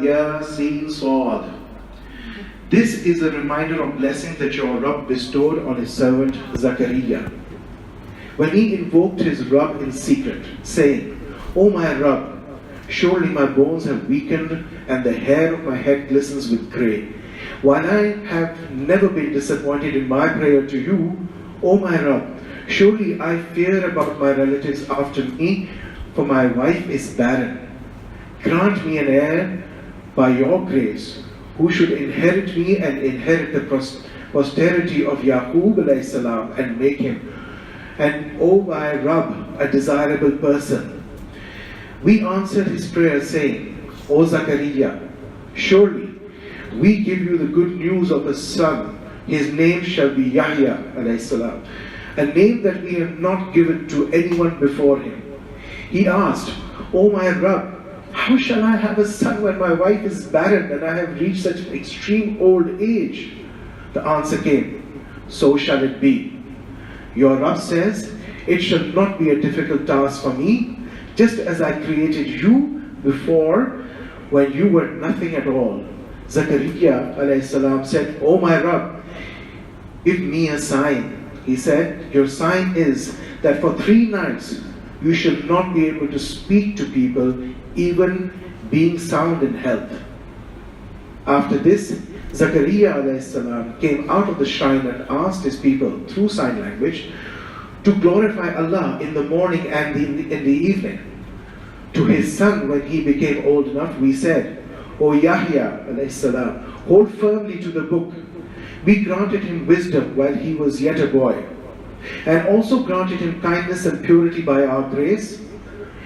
Yasin Sad. This is a reminder of blessings that your Rabb bestowed on his servant Zakaria, when he invoked his Rabb in secret, saying, O my Rabb, surely my bones have weakened and the hair of my head glistens with grey. While I have never been disappointed in my prayer to you, O my Rabb, surely I fear about my relatives after me, for my wife is barren. Grant me an heir by your grace, who should inherit me and inherit the posterity of Yaqub alayhi salam and make him, and O my Rabb, a desirable person. We answered his prayer saying, O Zakaria, surely we give you the good news of a son. His name shall be Yahya alayhi salam, a name that we have not given to anyone before him. He asked, O my Rabb, how shall I have a son when my wife is barren and I have reached such an extreme old age? The answer came, so shall it be. Your Rabb says, it shall not be a difficult task for me, just as I created you before when you were nothing at all. Zakaria alayhi salam said, O my Rabb, give me a sign. He said, your sign is that for 3 nights you shall not be able to speak to people, even being sound in health. After this, Zakaria alayhi salam came out of the shrine and asked his people through sign language to glorify Allah in the morning and in the evening. To his son, when he became old enough, we said, O Yahya alayhi salam, hold firmly to the book. We granted him wisdom while he was yet a boy, and also granted him kindness and purity by our grace.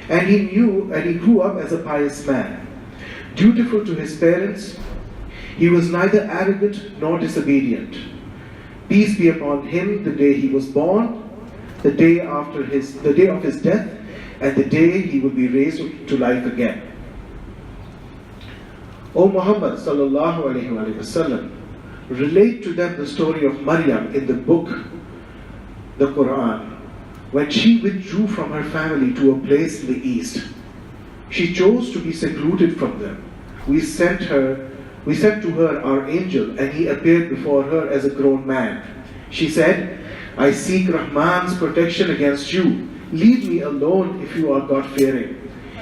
And he grew up as a pious man, dutiful to his parents. He was neither arrogant nor disobedient. Peace be upon him the day he was born, the day of his death, and the day he will be raised to life again. O Muhammad sallallahu alaihi wasallam, relate to them the story of Maryam in the book, the Quran, when she withdrew from her family to a place in the east. She chose to be secluded from them. We sent to her our angel, and he appeared before her as a grown man. She said, I seek Rahman's protection against you. Leave me alone if you are God-fearing.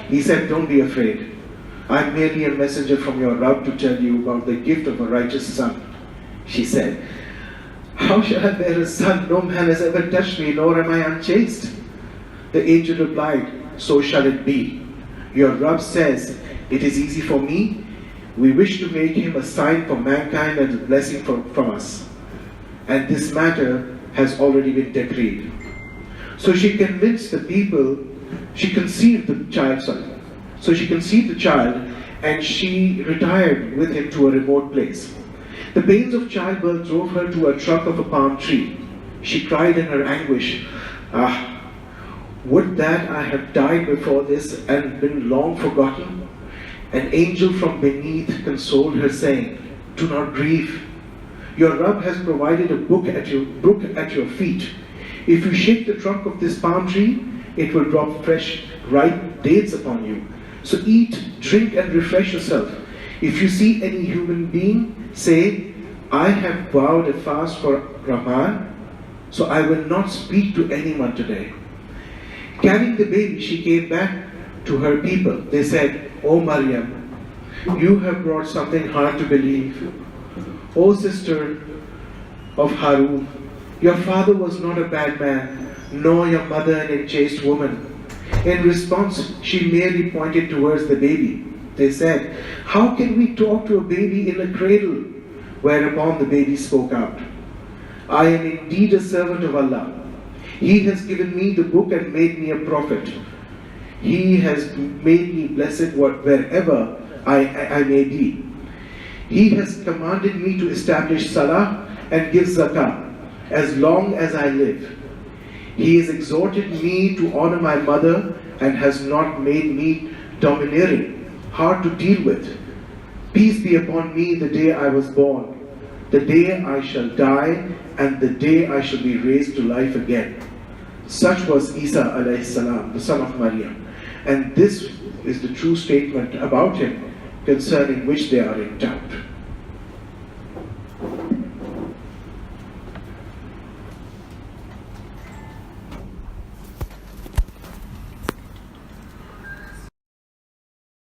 He said, don't be afraid. I am merely a messenger from your Rabb to tell you about the gift of a righteous son. She said, how shall I bear a son? No man has ever touched me, nor am I unchaste. The angel replied, so shall it be. Your Rabb says, it is easy for me. We wish to make him a sign for mankind and a blessing from us. And this matter has already been decreed. So she convinced the people, she conceived the child, and she retired with him to a remote place. The pains of childbirth drove her to a trunk of a palm tree. She cried in her anguish, would that I had died before this and been long forgotten. An angel from beneath consoled her, saying, do not grieve. Your Rabb has provided a brook at your feet. If you shake the trunk of this palm tree, it will drop fresh, ripe dates upon you. So eat, drink, and refresh yourself. If you see any human being, say, I have vowed a fast for Rahman, so I will not speak to anyone today. Carrying the baby, she came back to her people. They said, O Maryam, you have brought something hard to believe. O sister of Harun, your father was not a bad man, nor your mother an chaste woman. In response, she merely pointed towards the baby. They said, how can we talk to a baby in a cradle? Whereupon the baby spoke out, I am indeed a servant of Allah. He has given me the book and made me a prophet. He has made me blessed wherever I may be. He has commanded me to establish salah and give zakah as long as I live. He has exhorted me to honor my mother and has not made me domineering, hard to deal with. Peace be upon me the day I was born, the day I shall die, and the day I shall be raised to life again. Such was Isa alayhi salam, the son of Maryam. And this is the true statement about him concerning which they are in doubt.